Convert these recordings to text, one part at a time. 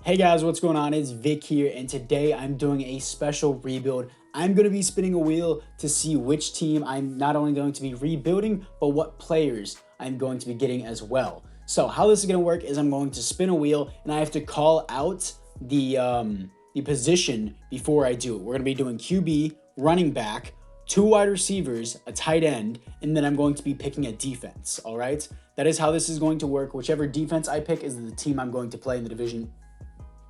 Hey guys, what's going on? It's Vic here, and today I'm doing a special rebuild. I'm going to be spinning a wheel to see which team I'm not only going to be rebuilding, but what players I'm going to be getting as well. So how this is going to work is I'm going to spin a wheel, and I have to call out the position before I do it. We're going to be doing QB, running back, 2 wide receivers, a tight end, and then I'm going to be picking a defense, all right? That is how this is going to work. Whichever defense I pick is the team I'm going to play in the division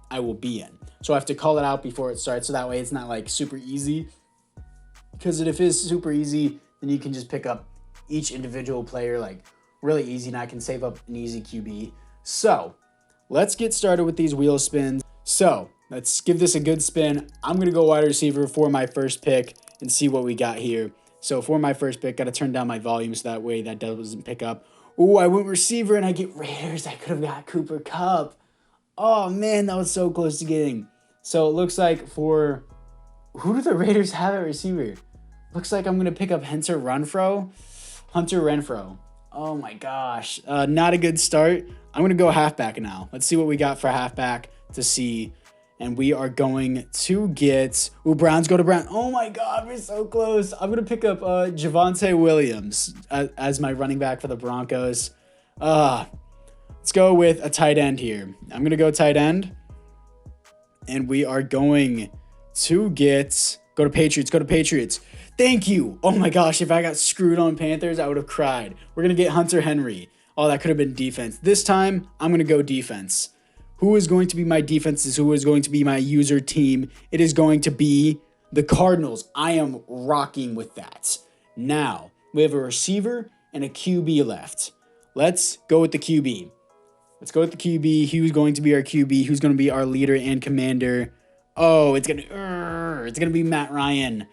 I will be in. So I have to call it out before it starts, so that way it's not like super easy. Because if it's super easy, then you can just pick up each individual player like really easy, and I can save up an easy QB. So let's get started with these wheel spins. So let's give this a good spin. I'm going to go wide receiver for my first pick and see what we got here. So for my first pick, got to turn down my volume so that way that doesn't pick up. Ooh, I went receiver and I get Raiders. I could have got Cooper Kupp. Oh man, that was so close to getting. So it looks like for who do the Raiders have at receiver? Looks like I'm gonna pick up Hunter Renfrow. Oh my gosh, not a good start. I'm gonna go halfback now. Let's see what we got for halfback to see. And we are going to get. Ooh, Browns go to Brown. Oh my God, we're so close. I'm gonna pick up Javonte Williams as my running back for the Broncos. Let's go with a tight end here. I'm going to go tight end. And we are going to go to Patriots. Thank you. Oh my gosh, if I got screwed on Panthers, I would have cried. We're going to get Hunter Henry. Oh, that could have been defense. This time, I'm going to go defense. Who is going to be my defenses? Who is going to be my user team? It is going to be the Cardinals. I am rocking with that. Now, we have a receiver and a QB left. Let's go with the QB. Who's going to be our QB? Who's going to be our leader and commander? Oh, it's going to be Matt Ryan.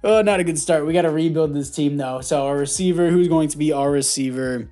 Oh, not a good start. We got to rebuild this team, though. So our receiver, who's going to be our receiver?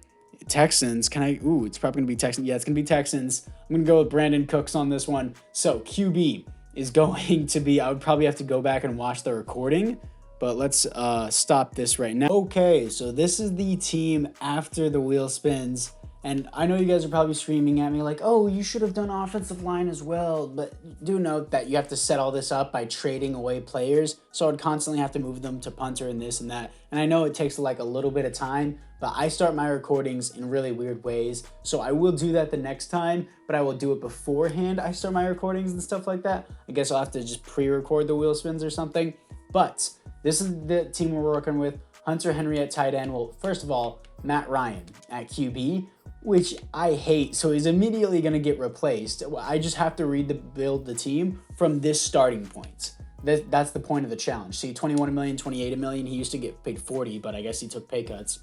Texans. It's probably going to be Texans. Yeah, it's going to be Texans. I'm going to go with Brandon Cooks on this one. So QB is going to be, I would probably have to go back and watch the recording, but let's stop this right now. Okay, so this is the team after the wheel spins. And I know you guys are probably screaming at me like, oh, you should have done offensive line as well. But do note that you have to set all this up by trading away players. So I'd constantly have to move them to punter and this and that. And I know it takes like a little bit of time, but I start my recordings in really weird ways. So I will do that the next time, but I will do it beforehand I start my recordings and stuff like that. I guess I'll have to just pre-record the wheel spins or something. But this is the team we're working with. Hunter Henry at tight end. Well, first of all, Matt Ryan at QB, which I hate, so he's immediately going to get replaced. I just have to rebuild the team from this starting point. That's the point of the challenge. See, 21 million, 28 million. He used to get paid 40, but I guess he took pay cuts.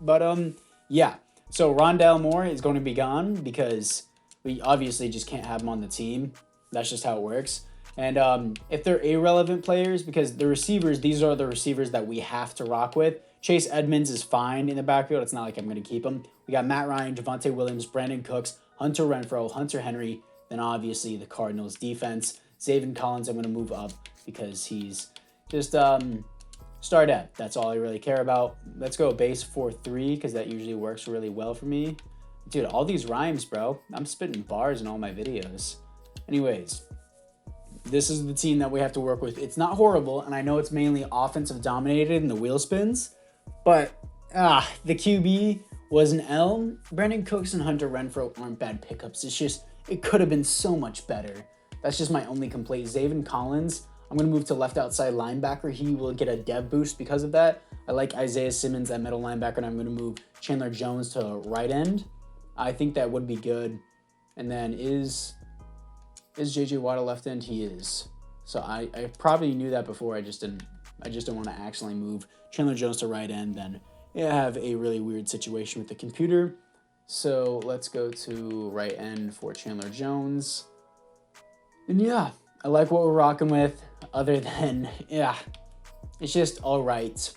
But yeah. So Rondale Moore is going to be gone because we obviously just can't have him on the team. That's just how it works. And if they're irrelevant players, because the receivers, these are the receivers that we have to rock with. Chase Edmonds is fine in the backfield. It's not like I'm going to keep him. We got Matt Ryan, Javonte Williams, Brandon Cooks, Hunter Renfrow, Hunter Henry, then obviously the Cardinals defense. Zaven Collins, I'm going to move up because he's just start at. That's all I really care about. Let's go base 4-3 because that usually works really well for me. Dude, all these rhymes, bro. I'm spitting bars in all my videos. Anyways, this is the team that we have to work with. It's not horrible, and I know it's mainly offensive dominated in the wheel spins, but the QB was an L. Brandon Cooks and Hunter Renfrow aren't bad pickups. It's just, it could have been so much better. That's just my only complaint. Zaven Collins, I'm going to move to left outside linebacker. He will get a dev boost because of that. I like Isaiah Simmons at middle linebacker, and I'm going to move Chandler Jones to right end. I think that would be good. And then is JJ Watt a left end? He is. So I probably knew that before. I just didn't want to accidentally move Chandler Jones to right end. Then I have a really weird situation with the computer. So let's go to right end for Chandler Jones. And yeah, I like what we're rocking with. Other than, it's just all right,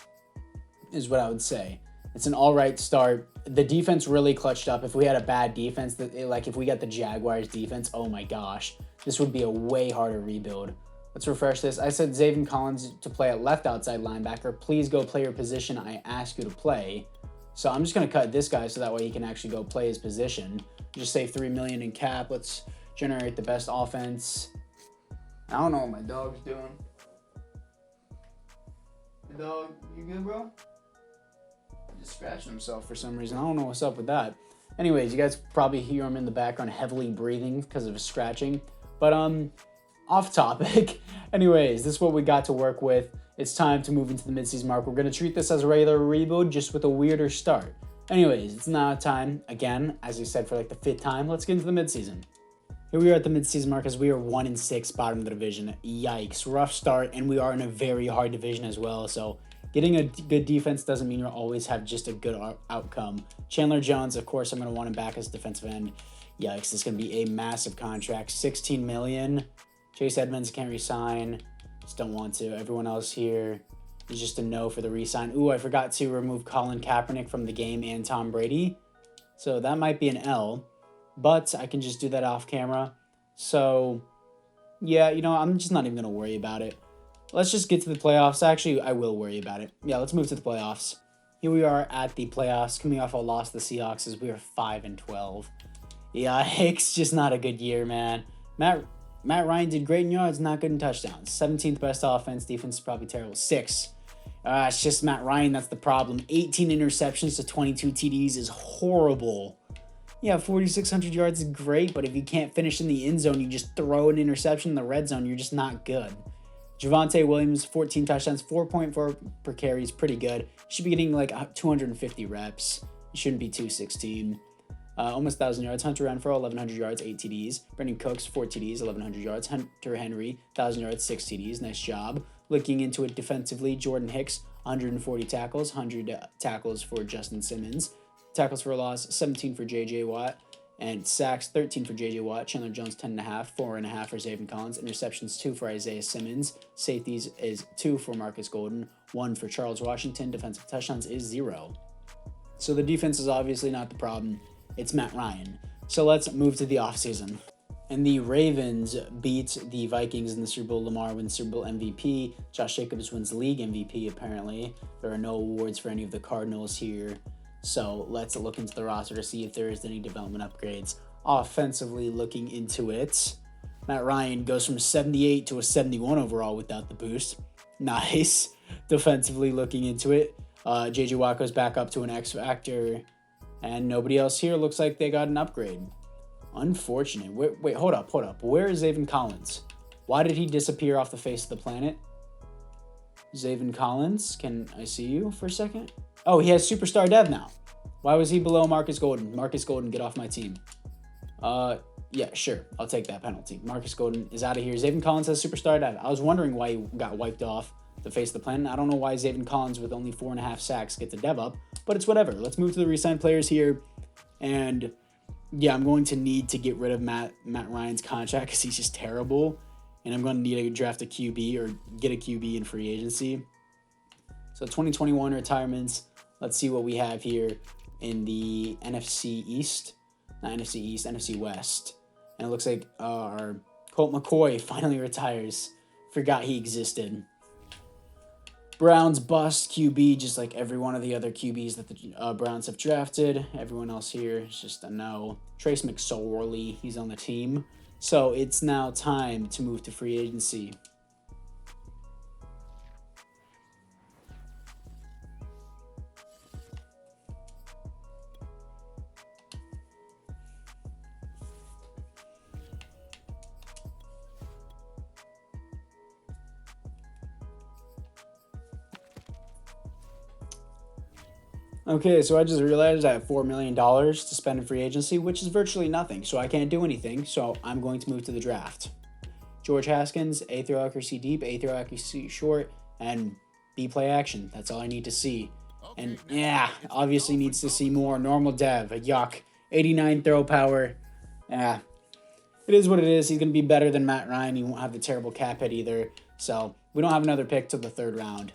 is what I would say. It's an all right start. The defense really clutched up. If we had a bad defense, like if we got the Jaguars defense, oh my gosh, this would be a way harder rebuild. Let's refresh this. I said Zaven Collins to play at left outside linebacker. Please go play your position I ask you to play. So I'm just going to cut this guy so that way he can actually go play his position. Just save $3 million in cap. Let's generate the best offense. I don't know what my dog's doing. The dog, you good, bro? Just scratching himself for some reason. I don't know what's up with that. Anyways, you guys probably hear him in the background heavily breathing because of his scratching. But off topic. Anyways, this is what we got to work with. It's time to move into the midseason mark. We're going to treat this as a regular rebuild, just with a weirder start. Anyways, it's now time, again, as I said for like the 5th time, let's get into the midseason. Here we are at the midseason mark as we are 1-6, bottom of the division. Yikes, rough start, and we are in a very hard division as well. So getting a good defense doesn't mean you'll always have just a good outcome. Chandler Jones, of course, I'm going to want him back as defensive end. Yikes, this is going to be a massive contract, $16 million. Chase Edmonds can't resign. Just don't want to. Everyone else here is just a no for the resign. Ooh, I forgot to remove Colin Kaepernick from the game and Tom Brady. So that might be an L, but I can just do that off camera. So, yeah, you know, I'm just not even going to worry about it. Let's just get to the playoffs. Actually, I will worry about it. Yeah, let's move to the playoffs. Here we are at the playoffs, coming off a loss to the Seahawks as we are 5-12. Yeah, Hicks, just not a good year, man. Matt Ryan did great in yards, not good in touchdowns. 17th best offense, defense is probably terrible. 6. It's just Matt Ryan, that's the problem. 18 interceptions to 22 TDs is horrible. Yeah, 4,600 yards is great, but if you can't finish in the end zone, you just throw an interception in the red zone, you're just not good. Javonte Williams, 14 touchdowns, 4.4 per carry is pretty good. Should be getting like 250 reps. It shouldn't be 216. Almost 1,000 yards. Hunter Renfrow, 1,100 yards, 8 TDs. Brendan Cooks, 4 TDs, 1,100 yards. Hunter Henry, 1,000 yards, 6 TDs. Nice job. Looking into it defensively, Jordan Hicks, 140 tackles, 100 tackles for Justin Simmons. Tackles for a loss, 17 for J.J. Watt. And sacks, 13 for J.J. Watt. Chandler Jones, 10.5. 4.5 for Zaven Collins. Interceptions, 2 for Isaiah Simmons. Safeties is 2 for Marcus Golden. 1 for Charles Washington. Defensive touchdowns is 0. So the defense is obviously not the problem. It's Matt Ryan. So let's move to the offseason. And the Ravens beat the Vikings in the Super Bowl. Lamar wins Super Bowl MVP. Josh Jacobs wins league MVP, apparently. There are no awards for any of the Cardinals here. So let's look into the roster to see if there is any development upgrades. Offensively, looking into it, Matt Ryan goes from 78 to a 71 overall without the boost. Nice. Defensively, looking into it, J.J. Watt goes back up to an X Factor. And nobody else here looks like they got an upgrade. Unfortunate. Wait, hold up. Where is Zaven Collins? Why did he disappear off the face of the planet? Zaven Collins, can I see you for a second? Oh, he has superstar dev now. Why was he below Marcus Golden? Marcus Golden, get off my team. Yeah, sure. I'll take that penalty. Marcus Golden is out of here. Zaven Collins has superstar dev. I was wondering why he got wiped off the face of the planet. I don't know why Zaven Collins with only 4.5 sacks gets a dev up, but it's whatever. Let's move to the Resign Players here. And yeah, I'm going to need to get rid of Matt Ryan's contract because he's just terrible. And I'm going to need to draft a QB or get a QB in free agency. So 2021 retirements. Let's see what we have here in the NFC East. Not NFC East, NFC West. And it looks like our Colt McCoy finally retires. Forgot he existed. Browns bust QB, just like every one of the other QBs that the Browns have drafted. Everyone else here is just a no. Trace McSorley, he's on the team. So it's now time to move to free agency. Okay, so I just realized I have $4 million to spend in free agency, which is virtually nothing, so I can't do anything, so I'm going to move to the draft. George Haskins, A throw accuracy deep, A throw accuracy short, and B play action. That's all I need to see. And yeah, obviously needs to see more. Normal dev, yuck. 89 throw power. Yeah, it is what it is. He's going to be better than Matt Ryan. He won't have the terrible cap hit either, so we don't have another pick till the 3rd round.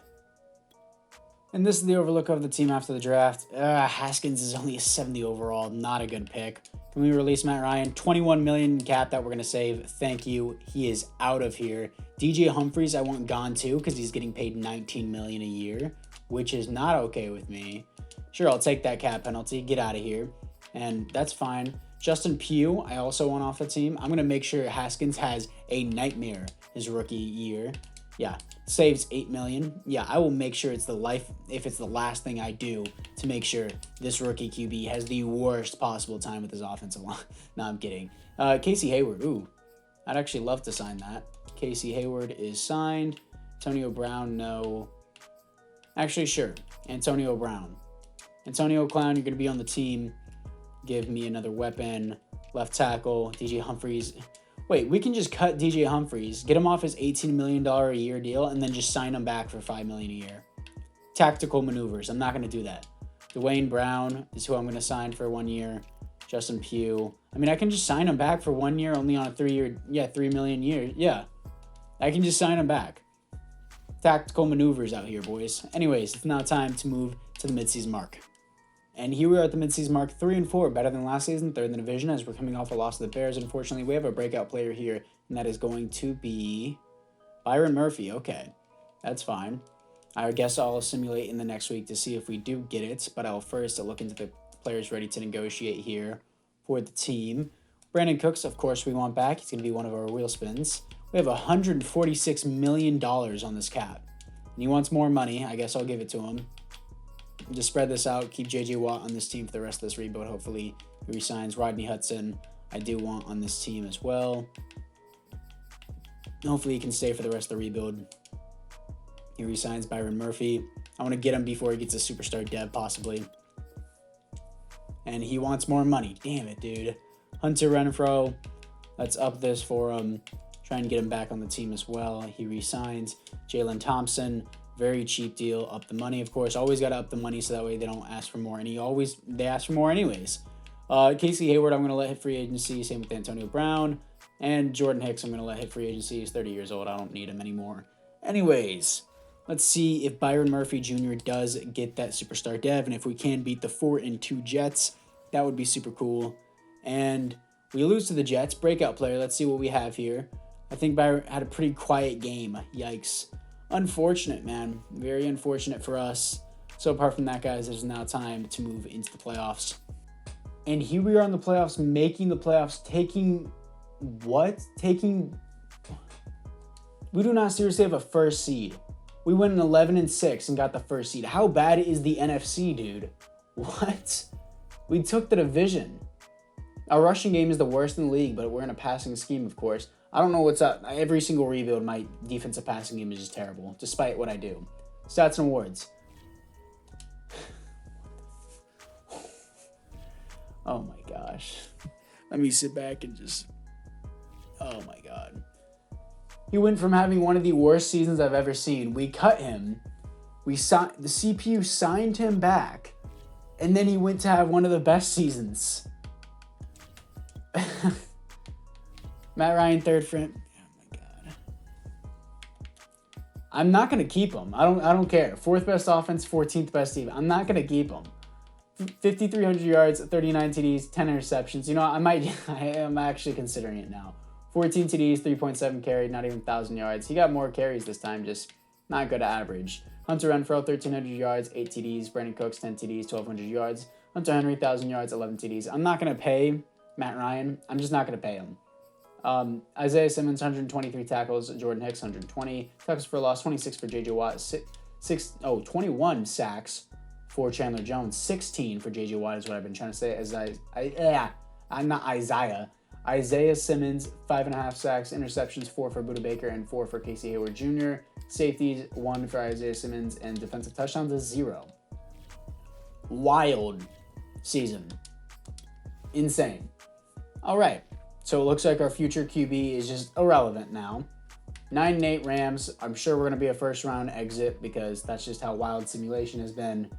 And this is the overlook of the team after the draft. Haskins is only a 70 overall. Not a good pick. Can we release Matt Ryan? 21 million cap that we're going to save. Thank you. He is out of here. DJ Humphries, I want gone too because he's getting paid $19 million a year, which is not okay with me. Sure, I'll take that cap penalty. Get out of here. And that's fine. Justin Pugh, I also want off the team. I'm going to make sure Haskins has a nightmare his rookie year. Yeah, saves $8 million. Yeah, I will make sure it's the life, if it's the last thing I do, to make sure this rookie QB has the worst possible time with his offensive line. No, I'm kidding. Casey Hayward, ooh, I'd actually love to sign that. Casey Hayward is signed. Antonio Brown, no. Actually, sure. Antonio Brown. Antonio Clown, you're going to be on the team. Give me another weapon. Left tackle. DJ Humphries. Wait, we can just cut DJ Humphries, get him off his $18 million a year deal, and then just sign him back for $5 million a year. Tactical maneuvers. I'm not going to do that. Dwayne Brown is who I'm going to sign for 1 year. Justin Pugh. I mean, I can just sign him back for 1 year, only on a 3-year, $3 million a year. Yeah, I can just sign him back. Tactical maneuvers out here, boys. Anyways, it's now time to move to the midseason mark. And here we are at the midseason mark, 3-4, better than last season, third in the division, as we're coming off a loss to the Bears. Unfortunately, we have a breakout player here, and that is going to be Byron Murphy. Okay, that's fine. I guess I'll simulate in the next week to see if we do get it, but I'll first look into the players ready to negotiate here for the team. Brandon Cooks, of course, we want back. He's going to be one of our wheel spins. We have $146 million on this cap, and he wants more money. I guess I'll give it to him. Just spread this out, keep J.J. Watt on this team for the rest of this rebuild. Hopefully he resigns. Rodney Hudson, I do want on this team as well. Hopefully he can stay for the rest of the rebuild. He resigns Byron Murphy. I want to get him before he gets a superstar dev, possibly. And he wants more money. Damn it, dude. Hunter Renfrow, let's up this for him. Try and get him back on the team as well. He resigns. Jalen Thompson, very cheap deal. Up the money, of course. Always got to up the money so that way they don't ask for more. And they ask for more anyways. Casey Hayward, I'm going to let hit free agency. Same with Antonio Brown. And Jordan Hicks, I'm going to let hit free agency. He's 30 years old. I don't need him anymore. Anyways, let's see if Byron Murphy Jr. does get that superstar dev. And if we can beat the 4-2 Jets, that would be super cool. And we lose to the Jets. Breakout player. Let's see what we have here. I think Byron had a pretty quiet game. Yikes. Unfortunate, man. Very unfortunate for us. So apart from that, guys, it is now time to move into the playoffs. And here we are in the playoffs, making the playoffs, taking what? We do not seriously have a first seed. We went 11-6 and got the first seed. How bad is the NFC, dude? What? We took the division. Our rushing game is the worst in the league, but we're in a passing scheme, of course. I don't know what's up. Every single rebuild, my defensive passing game is just terrible, despite what I do. Stats and awards. Oh my gosh. Let me sit back and just... Oh my God. He went from having one of the worst seasons I've ever seen. We cut him. The CPU signed him back. And then he went to have one of the best seasons. Matt Ryan, third friend. Oh my God. I'm not gonna keep him. I don't care. Fourth best offense, 14th best team. I'm not gonna keep him. 5,300 yards, 39 TDs, 10 interceptions. You know, I am actually considering it now. 14 TDs, 3.7 carry, not even 1,000 yards. He got more carries this time, just not good at average. Hunter Renfrow, 1,300 yards, 8 TDs. Brandon Cooks, 10 TDs, 1,200 yards. Hunter Henry, 1,000 yards, 11 TDs. I'm not gonna pay Matt Ryan. I'm just not gonna pay him. Isaiah Simmons, 123 tackles. Jordan Hicks, 120 tackles for loss. 26 for J.J. Watt. 21 sacks for Chandler Jones. 16 for J.J. Watt is what I've been trying to say. I'm not Isaiah. Isaiah Simmons, 5.5 sacks. Interceptions, 4 for Budda Baker and 4 for Casey Hayward Jr. Safeties, 1 for Isaiah Simmons. And defensive touchdowns is 0. Wild season. Insane. All right. So it looks like our future QB is just irrelevant now. 9-8 Rams. I'm sure we're going to be a first-round exit because that's just how wild simulation has been.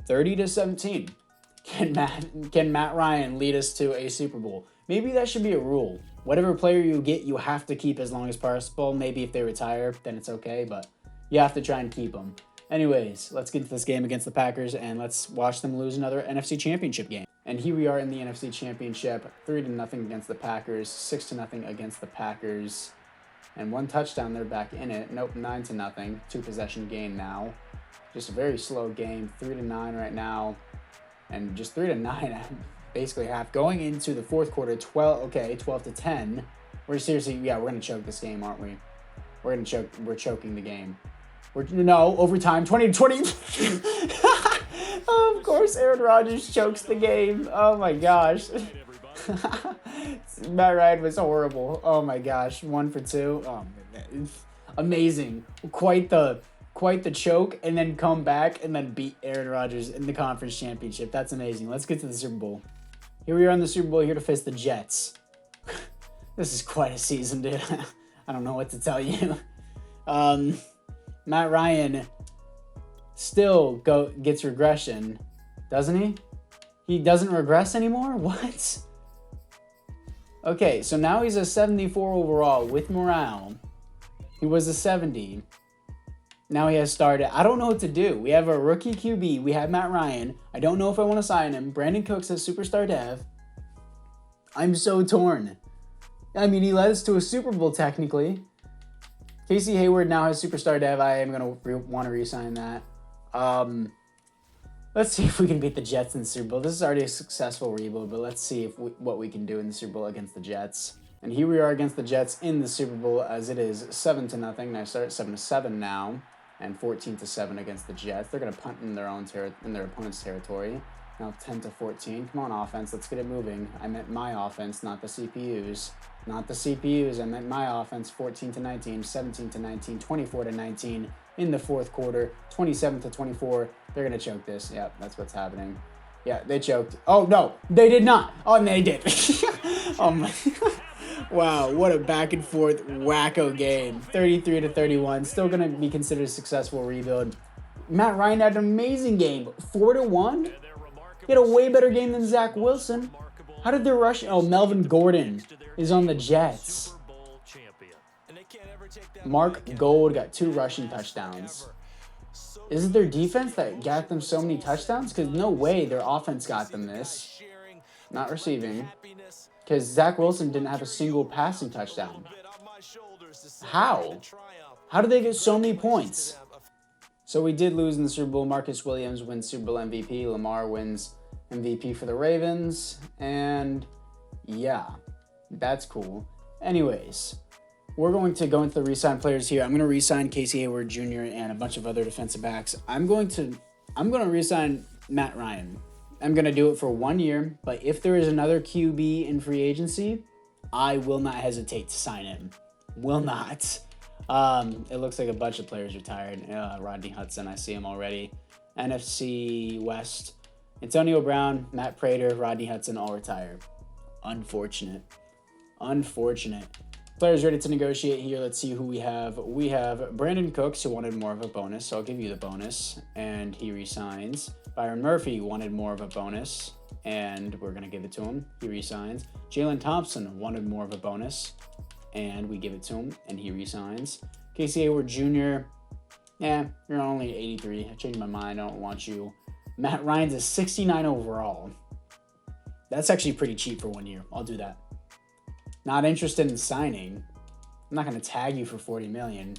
30-17. Can Matt Ryan lead us to a Super Bowl? Maybe that should be a rule. Whatever player you get, you have to keep as long as possible. Maybe if they retire, then it's okay, but you have to try and keep them. Anyways, let's get to this game against the Packers, and let's watch them lose another NFC Championship game. And here we are in the NFC Championship, 3-0 against the Packers, 6-0 against the Packers, and 1 touchdown. They're back in it. Nope, 9-0, 2-possession game now. Just a very slow game. 3-9 right now. And just 3-9, basically half. Going into the fourth quarter, 12-10. We're seriously, yeah, we're going to choke this game, aren't we? We're choking the game. No, overtime, 20-20. Oh, of course, Aaron Rodgers chokes the game. Oh my gosh. Matt Ryan was horrible. Oh my gosh, 1 for 2. Oh, amazing. Quite the choke, and then come back and then beat Aaron Rodgers in the conference championship. That's amazing. Let's get to the Super Bowl. Here we are in the Super Bowl, here to face the Jets. This is quite a season, dude. I don't know what to tell you. Matt Ryan still gets regression, doesn't he? He doesn't regress anymore? What? Okay, so now he's a 74 overall with morale. He was a 70. Now he has started. I don't know what to do. We have a rookie QB. We have Matt Ryan. I don't know if I want to sign him. Brandon Cooks has superstar dev. I'm so torn. I mean, he led us to a Super Bowl technically. Casey Hayward now has superstar dev. I am going to want to re-sign that. Let's see if we can beat the Jets in the Super Bowl. This is already a successful rebuild, but let's see what we can do in the Super Bowl against the Jets. And here we are against the Jets in the Super Bowl as it is 7-0. And I start 7-7 now, and 14-7 against the Jets. They're going to punt in their own in their opponent's territory. Now 10-14. Come on, offense. Let's get it moving. I meant my offense, not the CPUs. Not the CPUs. I meant my offense. 14-19, 17-19, 24-19 in the fourth quarter. 27-24. They're going to choke this. Yeah, that's what's happening. Yeah, they choked. Oh, no, they did not. Oh, and they did. Oh, my. Wow, what a back and forth wacko game. 33-31. Still going to be considered a successful rebuild. Matt Ryan had an amazing game. 4-1. He had a way better game than Zach Wilson. How did they rush? Oh, Melvin Gordon is on the Jets. Mark Gold got 2 rushing touchdowns. Is it their defense that got them so many touchdowns? Because no way their offense got them this. Not receiving. Because Zach Wilson didn't have a single passing touchdown. How? How did they get so many points? So we did lose in the Super Bowl. Marcus Williams wins Super Bowl MVP. Lamar wins MVP for the Ravens. And yeah, that's cool. Anyways, we're going to go into the re-sign players here. I'm going to re-sign Casey Hayward Jr. and a bunch of other defensive backs. I'm going to re-sign Matt Ryan. I'm going to do it for 1 year, but if there is another QB in free agency, I will not hesitate to sign him. Will not. It looks like a bunch of players retired. Rodney Hudson, I see him already. NFC West, Antonio Brown, Matt Prater, Rodney Hudson, all retired. Unfortunate. Players ready to negotiate here. Let's see who we have. We have Brandon Cooks, who wanted more of a bonus, so I'll give you the bonus, and he resigns. Byron Murphy wanted more of a bonus, and we're going to give it to him. He resigns. Jalen Thompson wanted more of a bonus, and we give it to him, and he resigns. Casey Hayward Jr., you're only 83. I changed my mind. I don't want you. Matt Ryan's a 69 overall. That's actually pretty cheap for 1 year. I'll do that. Not interested in signing. I'm not going to tag you for $40 million.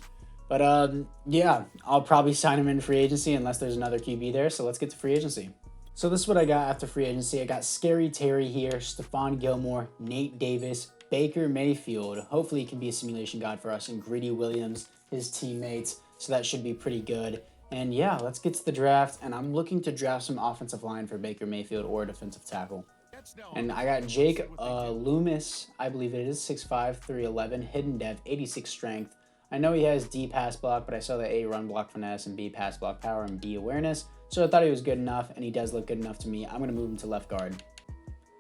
But yeah, I'll probably sign him in free agency unless there's another QB there. So let's get to free agency. So this is what I got after free agency. I got Scary Terry here, Stephon Gilmore, Nate Davis, Baker Mayfield. Hopefully he can be a simulation god for us, and Greedy Williams, his teammates. So that should be pretty good. And yeah, let's get to the draft. And I'm looking to draft some offensive line for Baker Mayfield or defensive tackle. And I got Jake Loomis, I believe it is, 6'5", 311, hidden dev, 86 strength. I know he has D pass block, but I saw the A run block finesse and B pass block power and B awareness. So I thought he was good enough, and he does look good enough to me. I'm going to move him to left guard.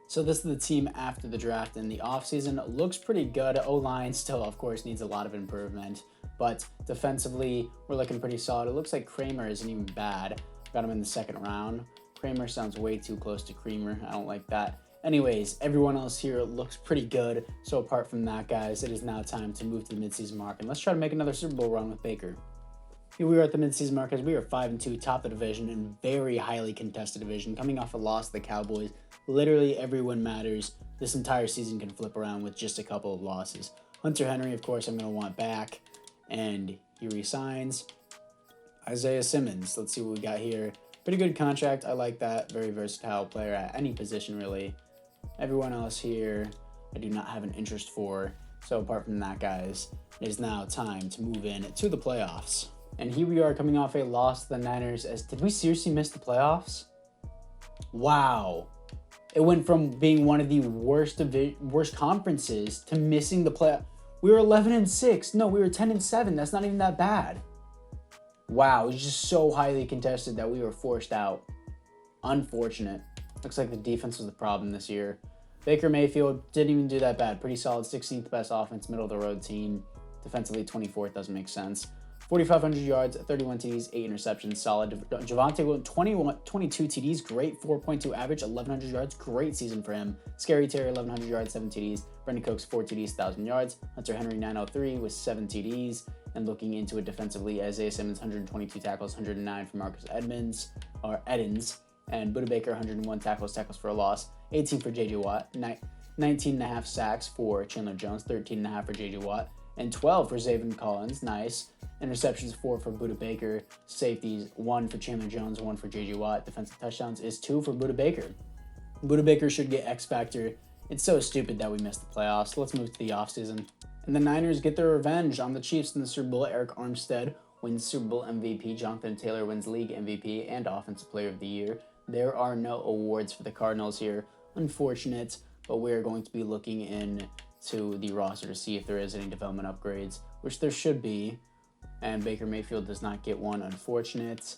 So this is the team after the draft. In the offseason, looks pretty good. O-line still, of course, needs a lot of improvement. But defensively, we're looking pretty solid. It looks like Kramer isn't even bad. Got him in the second round. Kramer sounds way too close to Creamer. I don't like that. Anyways, everyone else here looks pretty good. So apart from that, guys, it is now time to move to the midseason mark. And let's try to make another Super Bowl run with Baker. Here we are at the midseason mark as we are 5-2, top of the division, in very highly contested division. Coming off a loss to the Cowboys, literally every win matters. This entire season can flip around with just a couple of losses. Hunter Henry, of course, I'm going to want back. And he resigns. Isaiah Simmons. Let's see what we got here. Pretty good contract. I like that. Very versatile player at any position, really. Everyone else here, I do not have an interest for. So apart from that, guys, it is now time to move in to the playoffs. And here we are coming off a loss to the Niners. Did we seriously miss the playoffs? Wow. It went from being one of the worst conferences to missing the playoff. We were 11-6. No, we were 10-7. That's not even that bad. Wow, it was just so highly contested that we were forced out. Unfortunate. Looks like the defense was the problem this year. Baker Mayfield didn't even do that bad. Pretty solid, 16th best offense, middle of the road team. Defensively, 24th, doesn't make sense. 4,500 yards, 31 TDs, 8 interceptions, solid. Javonte Williams, 22 TDs, great 4.2 average, 1,100 yards, great season for him. Scary Terry, 1,100 yards, 7 TDs. Brendan Cooks, 4 TDs, 1,000 yards. Hunter Henry, 903 with 7 TDs. And looking into it defensively, Isaiah Simmons, 122 tackles, 109 for Marcus Edens. And Budda Baker, 101 tackles for a loss. 18 for J.J. Watt, 19.5 sacks for Chandler Jones, 13.5 for J.J. Watt, and 12 for Zaven Collins. Nice. Interceptions, 4 for Budda Baker. Safeties, 1 for Chandler Jones, 1 for J.J. Watt. Defensive touchdowns is 2 for Budda Baker. Budda Baker should get X Factor. It's so stupid that we missed the playoffs. Let's move to the offseason. And the Niners get their revenge on the Chiefs in the Super Bowl. Eric Armstead wins Super Bowl MVP. Jonathan Taylor wins League MVP and Offensive Player of the Year. There are no awards for the Cardinals here. Unfortunate, but we're going to be looking into the roster to see if there is any development upgrades, which there should be. And Baker Mayfield does not get one, unfortunate.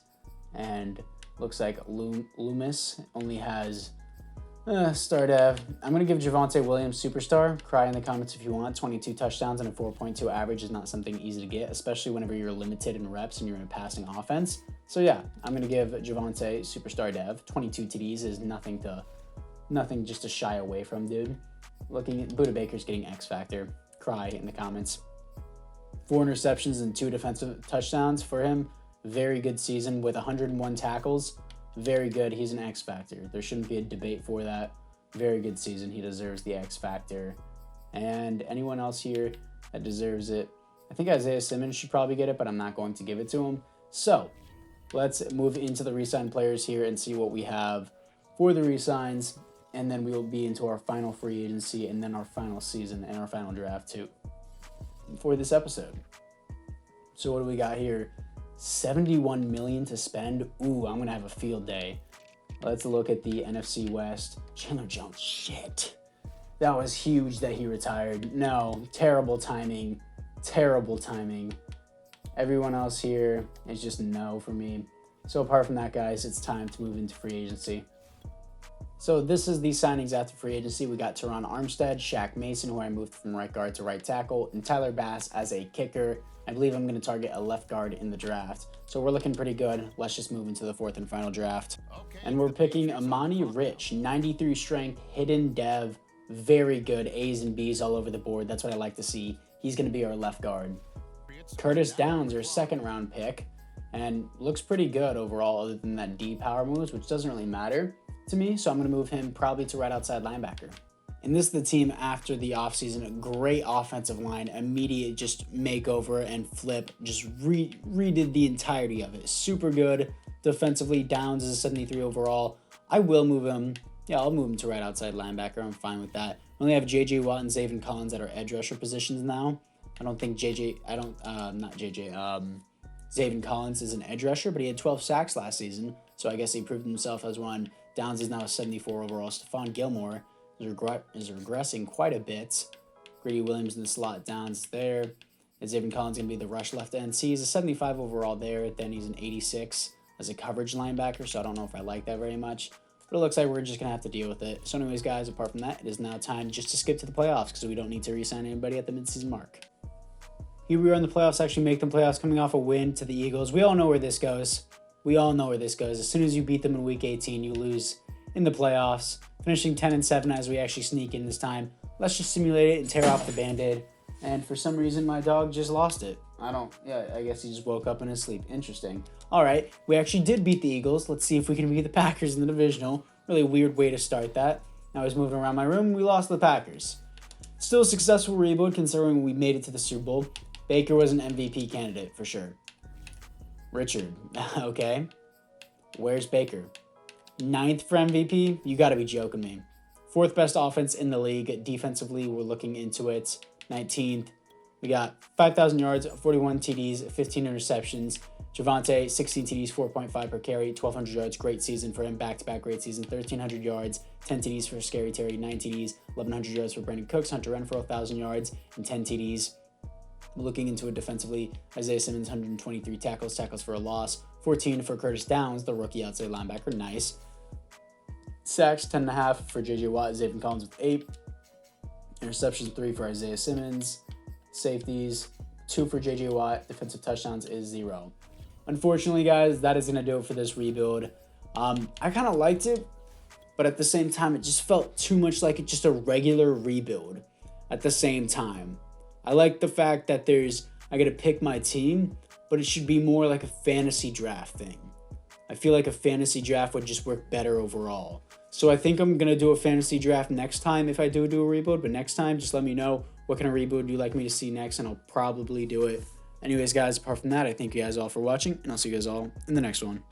And looks like Loomis only has star dev. I'm going to give Javonte Williams superstar. Cry in the comments if you want. 22 touchdowns and a 4.2 average is not something easy to get, especially whenever you're limited in reps and you're in a passing offense. So yeah, I'm going to give Javonte superstar dev. 22 TDs is nothing just to shy away from, dude. Looking at Budda Baker's getting X Factor. Cry in the comments. 4 interceptions and 2 defensive touchdowns for him. Very good season with 101 tackles. Very good. He's an X Factor. There shouldn't be a debate for that. Very good season. He deserves the X Factor. And anyone else here that deserves it? I think Isaiah Simmons should probably get it, but I'm not going to give it to him. So let's move into the Resign Players here and see what we have for the resigns. And then we will be into our final free agency and then our final season and our final draft too for this episode. So what do we got here? 71 million to spend. Ooh, I'm gonna have a field day. Let's look at the NFC West. Chandler Jones, shit. That was huge that he retired. No, terrible timing. Terrible timing. Everyone else here is just no for me. So apart from that, guys, it's time to move into free agency. So this is the signings after free agency. We got Teron Armstead, Shaq Mason, who I moved from right guard to right tackle, and Tyler Bass as a kicker. I believe I'm going to target a left guard in the draft. So we're looking pretty good. Let's just move into the 4th and final draft. And we're picking Amani Rich, 93 strength, hidden dev, very good A's and B's all over the board. That's what I like to see. He's going to be our left guard. Curtis Downs, our 2nd round pick, and looks pretty good overall other than that D power moves, which doesn't really matter to me. So I'm going to move him probably to right outside linebacker. And this is the team after the offseason. A great offensive line, immediate just makeover and flip. Just redid the entirety of it. Super good. Defensively, Downs is a 73 overall. I will move him. Yeah, I'll move him to right outside linebacker. I'm fine with that. We only have J.J. Watt and Zaven Collins at our edge rusher positions now. I don't think Zaven Collins is an edge rusher, but he had 12 sacks last season. So I guess he proved himself as one. Downs is now a 74 overall. Stephon Gilmore is regressing quite a bit. Grady Williams in the slot. Downs there. Is Zaven Collins going to be the rush left end? See, he's a 75 overall there. Then he's an 86 as a coverage linebacker, so I don't know if I like that very much. But it looks like we're just going to have to deal with it. So anyways, guys, apart from that, it is now time just to skip to the playoffs because we don't need to re-sign anybody at the midseason mark. Here we are in the playoffs, actually make the playoffs, coming off a win to the Eagles. We all know where this goes. As soon as you beat them in Week 18, you lose in the playoffs. Finishing 10-7 as we actually sneak in this time. Let's just simulate it and tear off the Band-Aid. And for some reason, my dog just lost it. I guess he just woke up in his sleep. Interesting. All right, we actually did beat the Eagles. Let's see if we can beat the Packers in the divisional. Really weird way to start that. I was moving around my room. We lost the Packers. Still a successful rebuild considering we made it to the Super Bowl. Baker was an MVP candidate for sure. Richard. Okay. Where's Baker? 9th for MVP? You got to be joking me. 4th best offense in the league. Defensively, we're looking into it. 19th. We got 5,000 yards, 41 TDs, 15 interceptions. Javonte, 16 TDs, 4.5 per carry, 1,200 yards. Great season for him. Back-to-back great season. 1,300 yards, 10 TDs for Scary Terry, 9 TDs, 1,100 yards for Brandon Cooks. Hunter Renfrow, 1,000 yards and 10 TDs. Looking into it defensively, Isaiah Simmons, 123 tackles for a loss. 14 for Curtis Downs, the rookie outside linebacker. Nice. Sacks, 10.5 for J.J. Watt. Zaven Collins with 8. Interceptions, 3 for Isaiah Simmons. Safeties, 2 for J.J. Watt. Defensive touchdowns is 0. Unfortunately, guys, that is going to do it for this rebuild. I kind of liked it, but at the same time, it just felt too much like it's just a regular rebuild at the same time. I like the fact that I got to pick my team, but it should be more like a fantasy draft thing. I feel like a fantasy draft would just work better overall. So I think I'm going to do a fantasy draft next time if I do a rebuild. But next time, just let me know what kind of rebuild you'd like me to see next, and I'll probably do it. Anyways, guys, apart from that, I thank you guys all for watching, and I'll see you guys all in the next one.